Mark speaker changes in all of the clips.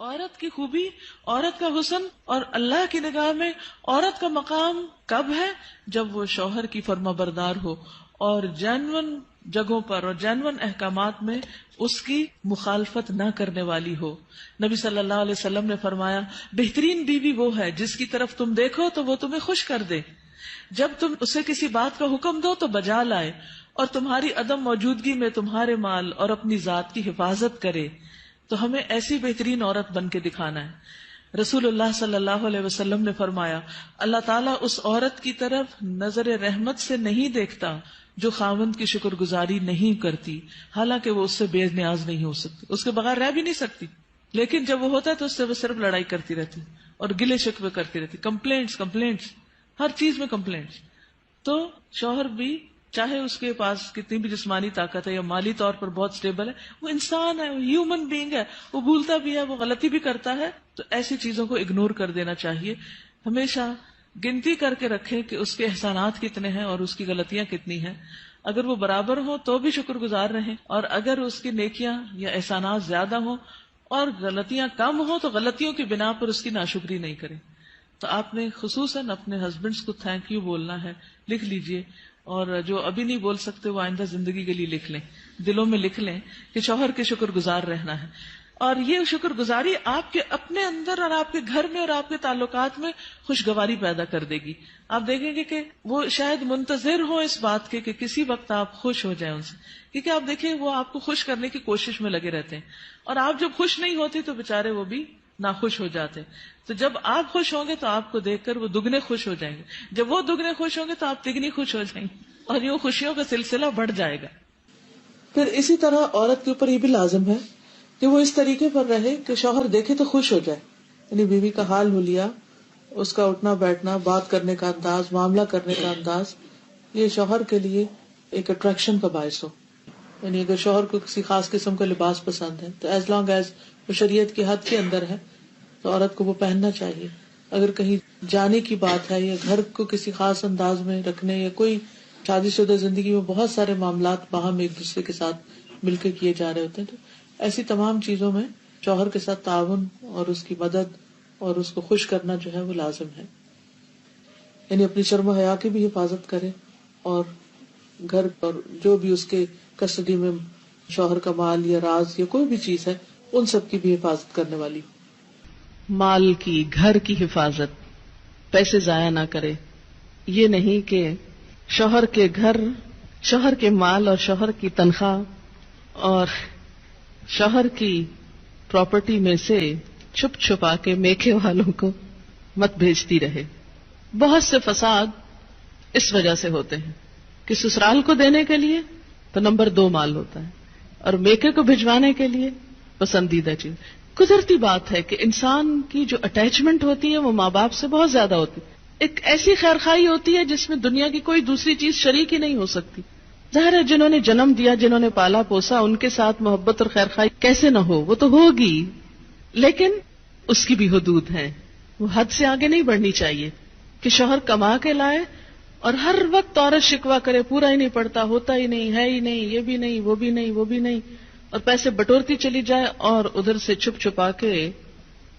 Speaker 1: عورت کی خوبی، عورت کا حسن اور اللہ کی نگاہ میں عورت کا مقام کب ہے؟ جب وہ شوہر کی فرما بردار ہو اور جینون جگہوں پر اور جینون احکامات میں اس کی مخالفت نہ کرنے والی ہو۔ نبی صلی اللہ علیہ وسلم نے فرمایا، بہترین بیوی وہ ہے جس کی طرف تم دیکھو تو وہ تمہیں خوش کر دے، جب تم اسے کسی بات کا حکم دو تو بجا لائے، اور تمہاری عدم موجودگی میں تمہارے مال اور اپنی ذات کی حفاظت کرے۔ تو ہمیں ایسی بہترین عورت بن کے دکھانا ہے۔ رسول اللہ صلی اللہ علیہ وسلم نے فرمایا، اللہ تعالیٰ اس عورت کی طرف نظر رحمت سے نہیں دیکھتا جو خاوند کی شکر گزاری نہیں کرتی، حالانکہ وہ اس سے بے نیاز نہیں ہو سکتی، اس کے بغیر رہ بھی نہیں سکتی، لیکن جب وہ ہوتا ہے تو اس سے وہ صرف لڑائی کرتی رہتی اور گلے شکوے کرتی رہتی، کمپلینٹس، ہر چیز میں کمپلینٹس۔ تو شوہر بھی چاہے اس کے پاس کتنی بھی جسمانی طاقت ہے یا مالی طور پر بہت سٹیبل ہے، وہ انسان ہے، وہ ہیومن بینگ ہے، وہ بھولتا بھی ہے، وہ غلطی بھی کرتا ہے، تو ایسی چیزوں کو اگنور کر دینا چاہیے۔ ہمیشہ گنتی کر کے رکھیں کہ اس کے احسانات کتنے ہیں اور اس کی غلطیاں کتنی ہیں، اگر وہ برابر ہوں تو بھی شکر گزار رہیں، اور اگر اس کی نیکیاں یا احسانات زیادہ ہوں اور غلطیاں کم ہوں تو غلطیوں کی بنا پر اس کی ناشکری نہیں کریں۔ تو آپ نے خصوصاً اپنے ہسبینڈس کو تھینک یو بولنا ہے، لکھ لیجئے، اور جو ابھی نہیں بول سکتے وہ آئندہ زندگی کے لیے لکھ لیں، دلوں میں لکھ لیں کہ شوہر کے شکر گزار رہنا ہے۔ اور یہ شکر گزاری آپ کے اپنے اندر اور آپ کے گھر میں اور آپ کے تعلقات میں خوشگواری پیدا کر دے گی۔ آپ دیکھیں گے کہ وہ شاید منتظر ہوں اس بات کے کہ کسی وقت آپ خوش ہو جائیں ان سے، کیونکہ آپ دیکھیں وہ آپ کو خوش کرنے کی کوشش میں لگے رہتے ہیں، اور آپ جب خوش نہیں ہوتے تو بےچارے وہ بھی ناخوش ہو جاتے۔ تو جب آپ خوش ہوں گے تو آپ کو دیکھ کر وہ دگنے خوش ہو جائیں گے، جب وہ دگنے خوش ہوں گے تو آپ تگنی خوش ہو جائیں گے، اور یوں خوشیوں کا سلسلہ بڑھ جائے گا۔
Speaker 2: پھر اسی طرح عورت کے اوپر یہ بھی لازم ہے کہ وہ اس طریقے پر رہے کہ شوہر دیکھے تو خوش ہو جائے، یعنی بیوی کا حال حلیہ، اس کا اٹھنا بیٹھنا، بات کرنے کا انداز، معاملہ کرنے کا انداز، یہ شوہر کے لیے ایک اٹریکشن کا باعث ہو۔ یعنی اگر شوہر کو کسی خاص قسم کا لباس پسند ہے تو ایز لانگ ایز وہ شریعت کی حد کے اندر ہے تو عورت کو وہ پہننا چاہیے۔ اگر کہیں جانے کی بات ہے یا گھر کو کسی خاص انداز میں رکھنے، یا کوئی شادی شدہ زندگی میں بہت سارے معاملات باہم ایک دوسرے کے ساتھ مل کے کیے جا رہے ہوتے ہیں، تو ایسی تمام چیزوں میں شوہر کے ساتھ تعاون اور اس کی مدد اور اس کو خوش کرنا جو ہے وہ لازم ہے۔ یعنی اپنی شرم و حیا کی بھی حفاظت کرے، اور گھر پر جو بھی اس کے کسٹڈی میں شوہر کا مال یا راز یا کوئی بھی چیز ہے ان سب کی بھی حفاظت کرنے والی ہو۔
Speaker 1: مال کی، گھر کی حفاظت، پیسے ضائع نہ کرے۔ یہ نہیں کہ شوہر کے گھر، شوہر کے مال اور شوہر کی تنخواہ اور شوہر کی پراپرٹی میں سے چھپ چھپا کے میکے والوں کو مت بھیجتی رہے۔ بہت سے فساد اس وجہ سے ہوتے ہیں کہ سسرال کو دینے کے لیے تو نمبر 2 مال ہوتا ہے، اور میکے کو بھجوانے کے لیے پسندیدہ چیز۔ قدرتی بات ہے کہ انسان کی جو اٹیچمنٹ ہوتی ہے وہ ماں باپ سے بہت زیادہ ہوتی ہے، ایک ایسی خیرخواہی ہوتی ہے جس میں دنیا کی کوئی دوسری چیز شریک ہی نہیں ہو سکتی۔ ظاہر ہے جنہوں نے جنم دیا، جنہوں نے پالا پوسا، ان کے ساتھ محبت اور خیرخواہی کیسے نہ ہو، وہ تو ہوگی، لیکن اس کی بھی حدود ہیں، وہ حد سے آگے نہیں بڑھنی چاہیے کہ شوہر کما کے لائے اور ہر وقت عورت شکوہ کرے، پورا ہی نہیں پڑتا، ہوتا ہی نہیں، ہے ہی نہیں، یہ بھی نہیں، وہ بھی نہیں، وہ بھی نہیں، اور پیسے بٹورتی چلی جائے اور ادھر سے چھپ چھپا کے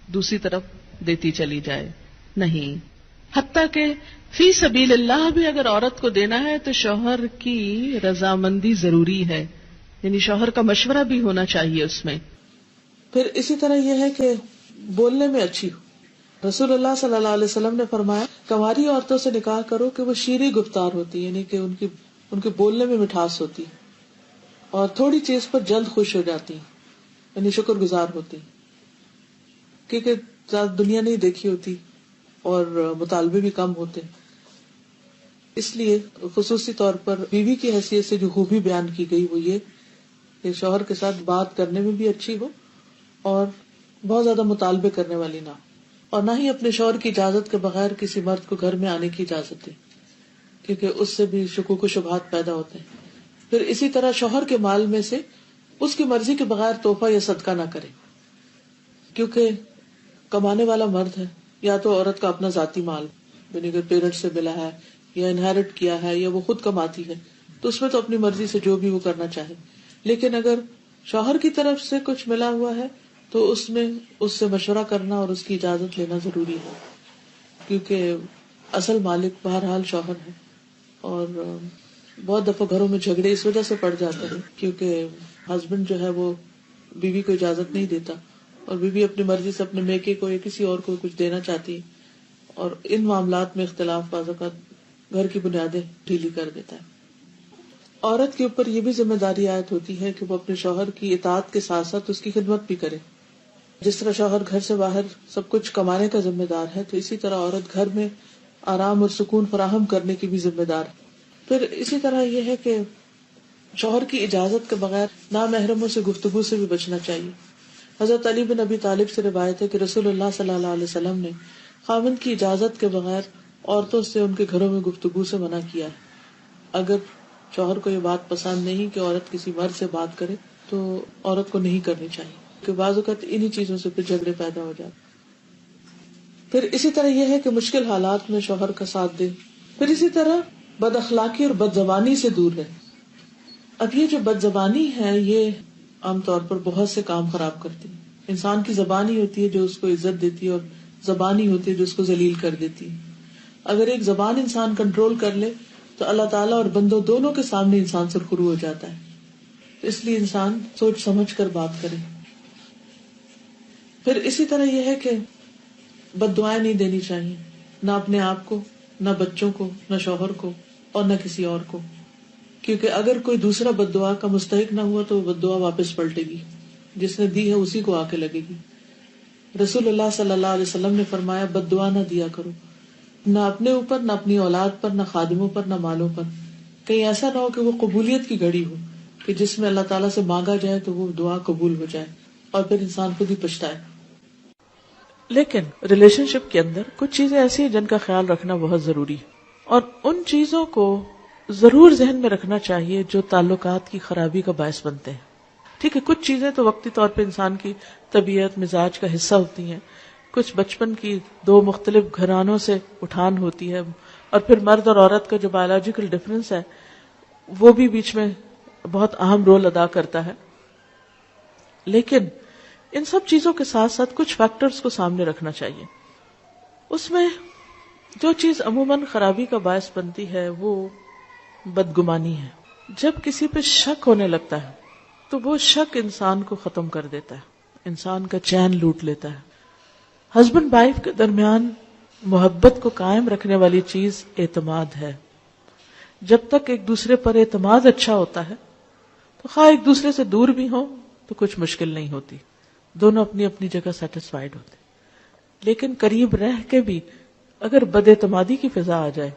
Speaker 1: دوسری طرف دیتی چلی جائے۔ نہیں، حتیٰ کہ فی سبیل اللہ بھی اگر عورت کو دینا ہے تو شوہر کی رضامندی ضروری ہے، یعنی شوہر کا مشورہ بھی ہونا چاہیے اس میں۔
Speaker 2: پھر اسی طرح یہ ہے کہ بولنے میں اچھی ہو۔ رسول اللہ صلی اللہ علیہ وسلم نے فرمایا، کنواری عورتوں سے نکاح کرو کہ وہ شیریں گفتار ہوتی، یعنی کہ ان کے بولنے میں مٹھاس ہوتی، اور تھوڑی چیز پر جلد خوش ہو جاتی، یعنی شکر گزار ہوتی، کیونکہ زیادہ دنیا نہیں دیکھی ہوتی اور مطالبے بھی کم ہوتے۔ اس لیے خصوصی طور پر بیوی کی حیثیت سے جو خوبی بیان کی گئی وہ یہ کہ شوہر کے ساتھ بات کرنے میں بھی اچھی ہو اور بہت زیادہ مطالبے کرنے والی نہ، اور نہ ہی اپنے شوہر کی اجازت کے بغیر کسی مرد کو گھر میں آنے کی اجازت دے، کیونکہ اس سے بھی شکوک و شبہات پیدا ہوتے ہیں۔ پھر اسی طرح شوہر کے مال میں سے اس کی مرضی کے بغیر تحفہ یا صدقہ نہ کرے، کیونکہ کمانے والا مرد ہے، یا تو عورت کا اپنا ذاتی مال، یعنی اگر پیرنٹ سے ملا ہے یا انہیرٹ کیا ہے یا وہ خود کماتی ہے تو اس میں تو اپنی مرضی سے جو بھی وہ کرنا چاہے، لیکن اگر شوہر کی طرف سے کچھ ملا ہوا ہے تو اس میں اس سے مشورہ کرنا اور اس کی اجازت لینا ضروری ہے، کیونکہ اصل مالک بہرحال شوہر ہے. اور بہت دفعہ گھروں میں جھگڑے اس وجہ سے پڑ جاتے ہیں کیونکہ ہسبینڈ جو ہے وہ بیوی کو اجازت نہیں دیتا، اور بیوی اپنی مرضی سے اپنے میکے کو یا کسی اور کو کچھ دینا چاہتی ہے، اور ان معاملات میں اختلاف بعض اوقات گھر کی بنیادیں ڈھیلی کر دیتا ہے. عورت کے اوپر یہ بھی ذمہ داری عائد ہوتی ہے کہ وہ اپنے شوہر کی اطاعت کے ساتھ ساتھ اس کی خدمت بھی کرے. جس طرح شوہر گھر سے باہر سب کچھ کمانے کا ذمہ دار ہے، تو اسی طرح عورت گھر میں آرام اور سکون فراہم کرنے کی بھی ذمہ دار ہے. پھر اسی طرح یہ ہے کہ شوہر کی اجازت کے بغیر نامحرموں سے گفتگو سے بھی بچنا چاہیے. حضرت علی بن ابی طالب سے روایت ہے کہ رسول اللہ صلی اللہ علیہ وسلم نے خاوند کی اجازت کے بغیر عورتوں سے ان کے گھروں میں گفتگو سے منع کیا ہے. اگر شوہر کو یہ بات پسند نہیں کہ عورت کسی مرد سے بات کرے تو عورت کو نہیں کرنی چاہیے، کہ بعض اوقات انہی چیزوں سے پھر جھگڑے پیدا ہو جاتے. پھر اسی طرح یہ ہے کہ مشکل حالات میں شوہر کا ساتھ دے. پھر اسی طرح بد اخلاقی اور بد زبانی سے دور رہے. اب یہ جو بد زبانی ہے یہ عام طور پر بہت سے کام خراب کرتی ہے. انسان کی زبان ہی ہوتی ہے جو اس کو عزت دیتی ہے، اور زبان ہی ہوتی ہے جو اس کو ذلیل کر دیتی ہے. اگر ایک زبان انسان کنٹرول کر لے تو اللہ تعالیٰ اور بندوں دونوں کے سامنے انسان سرخرو ہو جاتا ہے. تو اس لیے انسان سوچ سمجھ کر بات کرے. پھر اسی طرح یہ ہے کہ بد دعائیں نہیں دینی چاہیے، نہ اپنے آپ کو، نہ بچوں کو، نہ شوہر کو، اور نہ کسی اور کو. کیونکہ اگر کوئی دوسرا بد دعا کا مستحق نہ ہوا تو وہ بد دعا واپس پلٹے گی، جس نے دی ہے اسی کو آ کے لگے گی. رسول اللہ صلی اللہ علیہ وسلم نے فرمایا بد دعا نہ دیا کرو، نہ اپنے اوپر، نہ اپنی اولاد پر، نہ خادموں پر، نہ مالوں پر. کہیں ایسا نہ ہو کہ وہ قبولیت کی گھڑی ہو کہ جس میں اللہ تعالیٰ سے مانگا جائے تو وہ دعا قبول ہو جائے اور پھر انسان خود ہی پچھتائے.
Speaker 1: لیکن ریلیشن شپ کے اندر کچھ چیزیں ایسی ہیں جن کا خیال رکھنا بہت ضروری ہے، اور ان چیزوں کو ضرور ذہن میں رکھنا چاہیے جو تعلقات کی خرابی کا باعث بنتے ہیں. ٹھیک ہے، کچھ چیزیں تو وقتی طور پہ انسان کی طبیعت مزاج کا حصہ ہوتی ہیں، کچھ بچپن کی دو مختلف گھرانوں سے اٹھان ہوتی ہے، اور پھر مرد اور عورت کا جو بایولوجیکل ڈفرینس ہے وہ بھی بیچ میں بہت اہم رول ادا کرتا ہے. لیکن ان سب چیزوں کے ساتھ ساتھ کچھ فیکٹرز کو سامنے رکھنا چاہیے. اس میں جو چیز عموماً خرابی کا باعث بنتی ہے وہ بدگمانی ہے. جب کسی پہ شک ہونے لگتا ہے تو وہ شک انسان کو ختم کر دیتا ہے، انسان کا چین لوٹ لیتا ہے. ہسبینڈ وائف کے درمیان محبت کو قائم رکھنے والی چیز اعتماد ہے. جب تک ایک دوسرے پر اعتماد اچھا ہوتا ہے تو خواہ ایک دوسرے سے دور بھی ہوں تو کچھ مشکل نہیں ہوتی، دونوں اپنی اپنی جگہ سیٹسفائیڈ ہوتے. لیکن قریب رہ کے بھی اگر بد اعتمادی کی فضا آ جائے،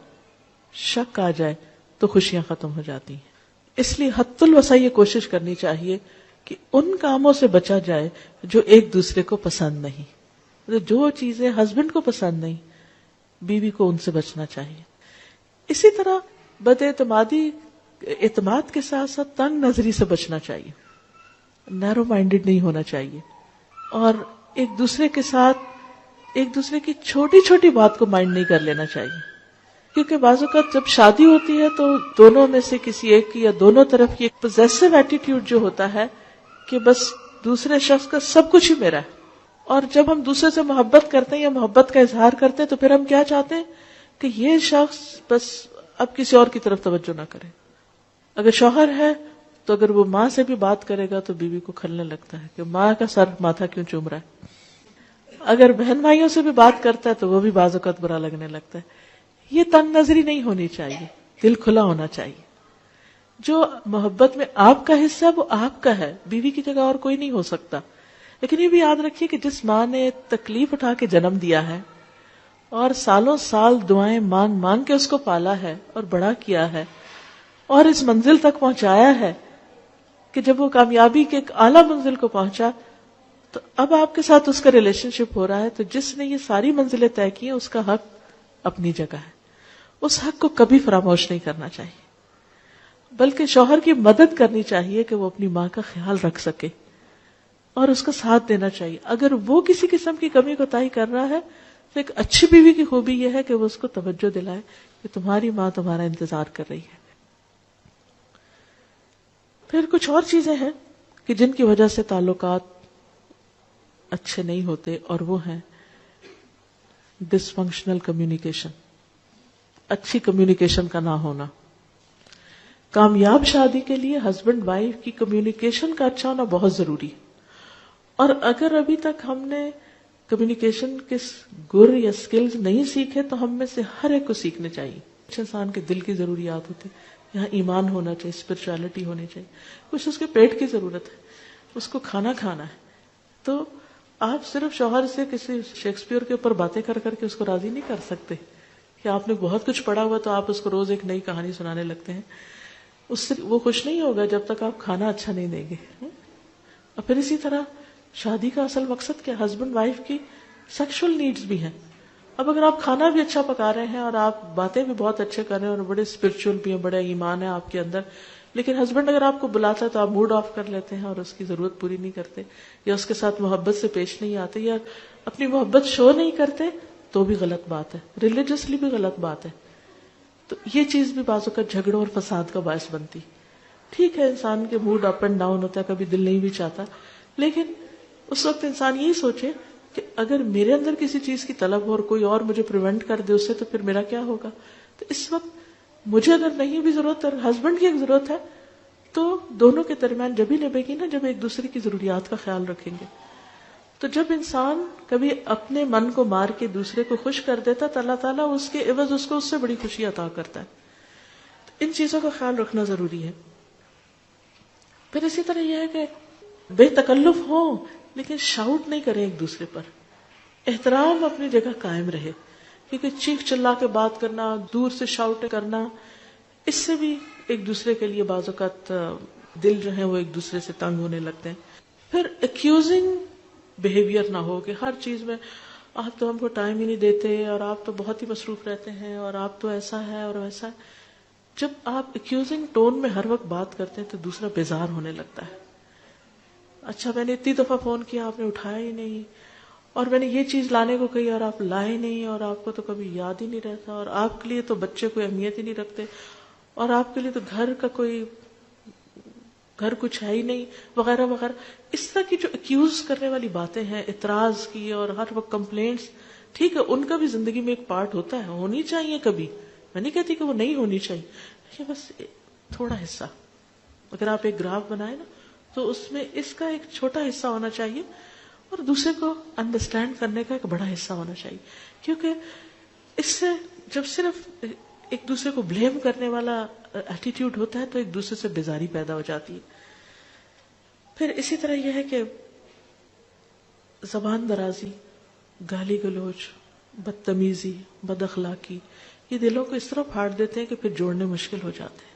Speaker 1: شک آ جائے تو خوشیاں ختم ہو جاتی ہیں. اس لیے حد الوسع یہ کوشش کرنی چاہیے کہ ان کاموں سے بچا جائے جو ایک دوسرے کو پسند نہیں. جو چیزیں ہسبینڈ کو پسند نہیں، بیوی کو ان سے بچنا چاہیے. اسی طرح بد اعتمادی اعتماد کے ساتھ ساتھ تنگ نظری سے بچنا چاہیے، نیرو مائنڈڈ نہیں ہونا چاہیے، اور ایک دوسرے کے ساتھ ایک دوسرے کی چھوٹی چھوٹی بات کو مائنڈ نہیں کر لینا چاہیے. کیونکہ بعض اوقات جب شادی ہوتی ہے تو دونوں میں سے کسی ایک کی یا دونوں طرف کی ایک پوزیسو ایٹیٹیوڈ جو ہوتا ہے کہ بس دوسرے شخص کا سب کچھ ہی میرا ہے. اور جب ہم دوسرے سے محبت کرتے ہیں یا محبت کا اظہار کرتے ہیں تو پھر ہم کیا چاہتے ہیں کہ یہ شخص بس اب کسی اور کی طرف توجہ نہ کرے. اگر شوہر ہے تو اگر وہ ماں سے بھی بات کرے گا تو بیوی کو کھلنے لگتا ہے کہ ماں کا سر ماتھا کیوں چوم رہا ہے. اگر بہن بھائیوں سے بھی بات کرتا ہے تو وہ بھی بعض اوقات برا لگنے لگتا ہے. یہ تنگ نظری نہیں ہونی چاہیے، دل کھلا ہونا چاہیے. جو محبت میں آپ کا حصہ ہے وہ آپ کا ہے، بیوی کی جگہ اور کوئی نہیں ہو سکتا. لیکن یہ بھی یاد رکھیے کہ جس ماں نے تکلیف اٹھا کے جنم دیا ہے اور سالوں سال دعائیں مانگ مانگ کے اس کو پالا ہے اور بڑا کیا ہے اور اس منزل تک پہنچایا ہے کہ جب وہ کامیابی کے ایک اعلیٰ منزل کو پہنچا تو اب آپ کے ساتھ اس کا ریلیشن شپ ہو رہا ہے، تو جس نے یہ ساری منزلیں طے کی ہیں اس کا حق اپنی جگہ ہے. اس حق کو کبھی فراموش نہیں کرنا چاہیے، بلکہ شوہر کی مدد کرنی چاہیے کہ وہ اپنی ماں کا خیال رکھ سکے اور اس کا ساتھ دینا چاہیے. اگر وہ کسی قسم کی کمی کوتاہی کر رہا ہے تو ایک اچھی بیوی کی خوبی یہ ہے کہ وہ اس کو توجہ دلائے کہ تمہاری ماں تمہارا انتظار کر رہی ہے. پھر کچھ اور چیزیں ہیں کہ جن کی وجہ سے تعلقات
Speaker 2: اچھے نہیں ہوتے، اور وہ ہیں ڈسفنکشنل کمیونیکیشن، اچھی کمیونیکیشن کا نہ ہونا. کامیاب شادی کے لیے ہسبینڈ وائف کی کمیونیکیشن کا اچھا ہونا بہت ضروری ہے. اور اگر ابھی تک ہم نے کمیونیکیشن کے گر یا سکلز نہیں سیکھے تو ہم میں سے ہر ایک کو سیکھنے چاہیے. کچھ انسان کے دل کی ضروریات ہوتی، یہاں ایمان ہونا چاہیے، اسپرچولیٹی ہونی چاہیے. کچھ اس کے پیٹ کی ضرورت ہے، اس کو کھانا کھانا ہے. تو آپ صرف شوہر سے کسی شیکسپیئر کے اوپر باتیں کر کر کے اس کو راضی نہیں کر سکتے کہ آپ نے بہت کچھ پڑھا ہوا تو آپ اس کو روز ایک نئی کہانی سنانے لگتے ہیں. اس سے وہ خوش نہیں ہوگا جب تک آپ کھانا اچھا نہیں دیں گے. اور پھر اسی طرح شادی کا اصل مقصد کیا؟ ہسبینڈ وائف کی سیکشل نیڈز بھی ہیں. اب اگر آپ کھانا بھی اچھا پکا رہے ہیں اور آپ باتیں بھی بہت اچھے کر رہے ہیں اور بڑے اسپرچل بھی ہیں، بڑے ایمان ہے آپ کے اندر، لیکن ہسبینڈ اگر آپ کو بلاتا ہے تو آپ موڈ آف کر لیتے ہیں اور اس کی ضرورت پوری نہیں کرتے، یا اس کے ساتھ محبت سے پیش نہیں آتے، یا اپنی محبت شو نہیں کرتے، تو بھی غلط بات ہے، ریلیجسلی بھی غلط بات ہے. تو یہ چیز بھی بعض اوقات جھگڑوں اور فساد کا باعث بنتی. ٹھیک ہے، انسان کے موڈ اپ اینڈ ڈاؤن ہوتا ہے، کبھی دل نہیں بھی چاہتا، لیکن اس وقت انسان یہی سوچے کہ اگر میرے اندر کسی چیز کی طلب ہو اور کوئی اور مجھے پریونٹ کر دے اس سے، تو پھر میرا کیا ہوگا؟ تو اس وقت مجھے اگر نہیں بھی ضرورت اور ہسبینڈ کی ایک ضرورت ہے تو دونوں کے درمیان جب ہی نبھے گی نا جب ایک دوسرے کی ضروریات کا خیال رکھیں گے. تو جب انسان کبھی اپنے من کو مار کے دوسرے کو خوش کر دیتا تو اللہ تعالیٰ اس کے عوض اس کو اس سے بڑی خوشی عطا کرتا ہے. تو ان چیزوں کا خیال رکھنا ضروری ہے. پھر اسی طرح یہ ہے کہ بے تکلف ہو لیکن شاؤٹ نہیں کریں ایک دوسرے پر. احترام اپنی جگہ قائم رہے، کیونکہ چیخ چلا کے بات کرنا، دور سے شاؤٹ کرنا، اس سے بھی ایک دوسرے کے لیے بعض اوقات دل جو ہے وہ ایک دوسرے سے تنگ ہونے لگتے ہیں. پھر ایکیوزنگ بیہیویئر نہ ہو کہ ہر چیز میں آپ تو ہم کو ٹائم ہی نہیں دیتے اور آپ تو بہت ہی مصروف رہتے ہیں اور آپ تو ایسا ہے اور ویسا ہے. جب آپ ایکیوزنگ ٹون میں ہر وقت بات کرتے ہیں تو دوسرا بیزار ہونے لگتا ہے. اچھا میں نے اتنی دفعہ فون کیا، آپ نے اٹھایا ہی نہیں، اور میں نے یہ چیز لانے کو کہی اور آپ لائے نہیں، اور آپ کو تو کبھی یاد ہی نہیں رہتا، اور آپ کے لیے تو بچے کوئی اہمیت ہی نہیں رکھتے، اور آپ کے لیے تو گھر کچھ ہے ہی نہیں، وغیرہ وغیرہ. اس طرح کی جو ایکیوز کرنے والی باتیں ہیں، اعتراض کی اور ہر وقت کمپلینٹس، ٹھیک ہے ان کا بھی زندگی میں ایک پارٹ ہوتا ہے، ہونی چاہیے کبھی، میں نہیں کہتی کہ وہ نہیں ہونی چاہیے، یہ بس تھوڑا حصہ. اگر آپ ایک گراف بنائیں نا تو اس میں اس کا ایک چھوٹا حصہ ہونا چاہیے اور دوسرے کو انڈرسٹینڈ کرنے کا ایک بڑا حصہ ہونا چاہیے. کیونکہ اس سے جب صرف ایک دوسرے کو بلیم کرنے والا ایٹیٹیوڈ ہوتا ہے تو ایک دوسرے سے بیزاری پیدا ہو جاتی ہے. پھر اسی طرح یہ ہے کہ زبان درازی، گالی گلوچ، بدتمیزی، بد اخلاقی، یہ دلوں کو اس طرح پھاڑ دیتے ہیں کہ پھر جوڑنے مشکل ہو جاتے ہیں.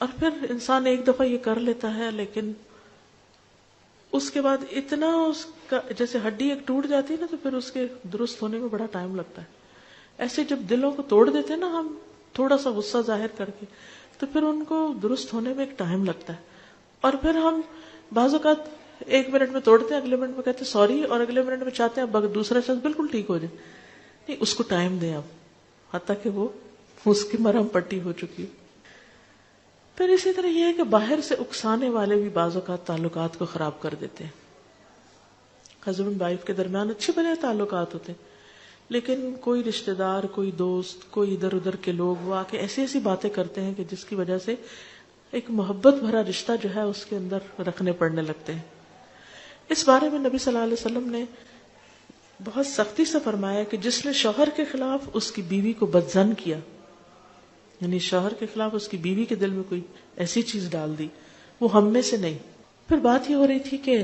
Speaker 2: اور پھر انسان ایک دفعہ یہ کر لیتا ہے لیکن اس کے بعد اتنا اس کا جیسے ہڈی ایک ٹوٹ جاتی ہے نا تو پھر اس کے درست ہونے میں بڑا ٹائم لگتا ہے. ایسے جب دلوں کو توڑ دیتے ہیں نا ہم تھوڑا سا غصہ ظاہر کر کے تو پھر ان کو درست ہونے میں ایک ٹائم لگتا ہے. اور پھر ہم بعض اوقات 1 منٹ میں توڑتے ہیں، اگلے منٹ میں کہتے ہیں سوری، اور اگلے منٹ میں چاہتے ہیں اب دوسرا شخص بالکل ٹھیک ہو جائے. نہیں، اس کو ٹائم دیں اب حتیٰ کہ وہ اس کی مرہم پٹی ہو چکی ہے. پھر اسی طرح یہ ہے کہ باہر سے اکسانے والے بھی بعض اوقات تعلقات کو خراب کر دیتے ہیں. ہسبینڈ وائف کے درمیان اچھے بھلے تعلقات ہوتے ہیں لیکن کوئی رشتہ دار، کوئی دوست، کوئی ادھر ادھر کے لوگ وہ آ کے ایسی ایسی باتیں کرتے ہیں کہ جس کی وجہ سے ایک محبت بھرا رشتہ جو ہے اس کے اندر رکھنے پڑنے لگتے ہیں. اس بارے میں نبی صلی اللہ علیہ وسلم نے بہت سختی سے فرمایا کہ جس نے شوہر کے خلاف اس کی بیوی کو بدظن کیا، یعنی شوہر کے خلاف اس کی بیوی کے دل میں کوئی ایسی چیز ڈال دی، وہ ہم میں سے نہیں. پھر بات یہ ہو رہی تھی کہ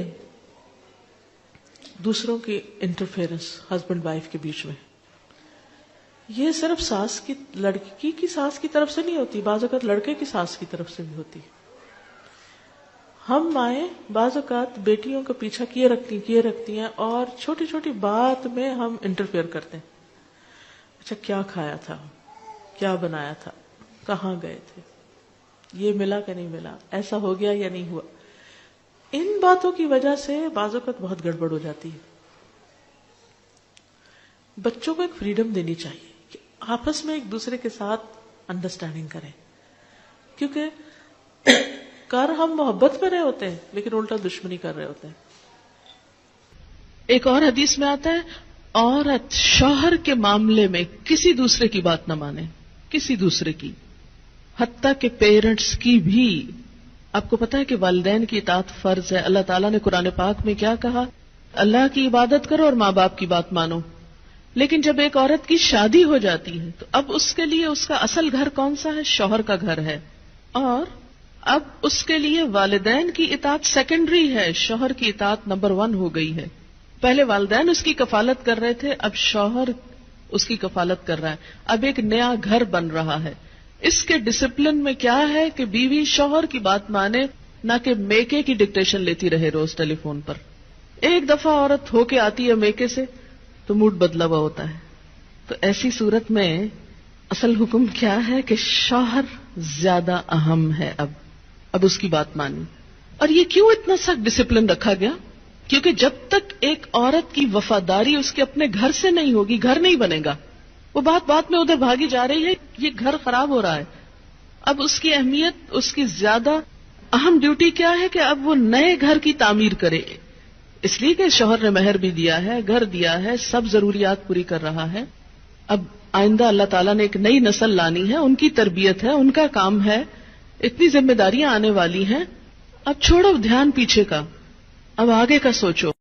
Speaker 2: دوسروں کی انٹرفیئرنس ہسبینڈ وائف کے بیچ میں، یہ صرف لڑکی کی ساس کی طرف سے نہیں ہوتی، بعض اوقات لڑکے کی ساس کی طرف سے بھی ہوتی. ہم مائیں بعض اوقات بیٹیوں کا پیچھا کیے رکھتی ہیں اور چھوٹی چھوٹی بات میں ہم انٹرفیئر کرتے ہیں. اچھا کیا کھایا تھا، کیا بنایا تھا، کہاں گئے تھے، یہ ملا کہ نہیں ملا، ایسا ہو گیا یا نہیں ہوا. ان باتوں کی وجہ سے بعض اوقات بہت گڑبڑ ہو جاتی ہے. بچوں کو ایک فریڈم دینی چاہیے کہ آپس میں ایک دوسرے کے ساتھ انڈرسٹینڈنگ کریں، کیونکہ ہم محبت کر رہے ہوتے ہیں لیکن الٹا دشمنی کر رہے ہوتے ہیں.
Speaker 1: ایک اور حدیث میں آتا ہے عورت شوہر کے معاملے میں کسی دوسرے کی بات نہ مانے، کسی دوسرے کی، حتیٰ کہ پیرنٹس کی بھی. آپ کو پتا ہے کہ والدین کی اطاعت فرض ہے. اللہ تعالیٰ نے قرآن پاک میں کیا کہا؟ اللہ کی عبادت کرو اور ماں باپ کی بات مانو. لیکن جب ایک عورت کی شادی ہو جاتی ہے تو اب اس کے لیے اس کا اصل گھر کون سا ہے؟ شوہر کا گھر ہے. اور اب اس کے لیے والدین کی اطاعت سیکنڈری ہے، شوہر کی اطاعت نمبر 1 ہو گئی ہے. پہلے والدین اس کی کفالت کر رہے تھے، اب شوہر اس کی کفالت کر رہا ہے. اب ایک نیا گھر بن رہا ہے. اس کے ڈسپلن میں کیا ہے کہ بیوی شوہر کی بات مانے، نہ کہ میکے کی ڈکٹیشن لیتی رہے روز ٹیلی فون پر. ایک دفعہ عورت ہو کے آتی ہے میکے سے تو موڈ بدلا ہوا ہوتا ہے. تو ایسی صورت میں اصل حکم کیا ہے کہ شوہر زیادہ اہم ہے. اب اس کی بات مانی. اور یہ کیوں اتنا سخت ڈسپلن رکھا گیا؟ کیونکہ جب تک ایک عورت کی وفاداری اس کے اپنے گھر سے نہیں ہوگی، گھر نہیں بنے گا. وہ بات میں ادھر بھاگی جا رہی ہے، یہ گھر خراب ہو رہا ہے. اب اس کی اہمیت، اس کی زیادہ اہم ڈیوٹی کیا ہے کہ اب وہ نئے گھر کی تعمیر کرے. اس لیے کہ شوہر نے مہر بھی دیا ہے، گھر دیا ہے، سب ضروریات پوری کر رہا ہے. اب آئندہ اللہ تعالیٰ نے ایک نئی نسل لانی ہے، ان کی تربیت ہے، ان کا کام ہے، اتنی ذمہ داریاں آنے والی ہیں. اب چھوڑو دھیان پیچھے کا، اب آگے کا سوچو.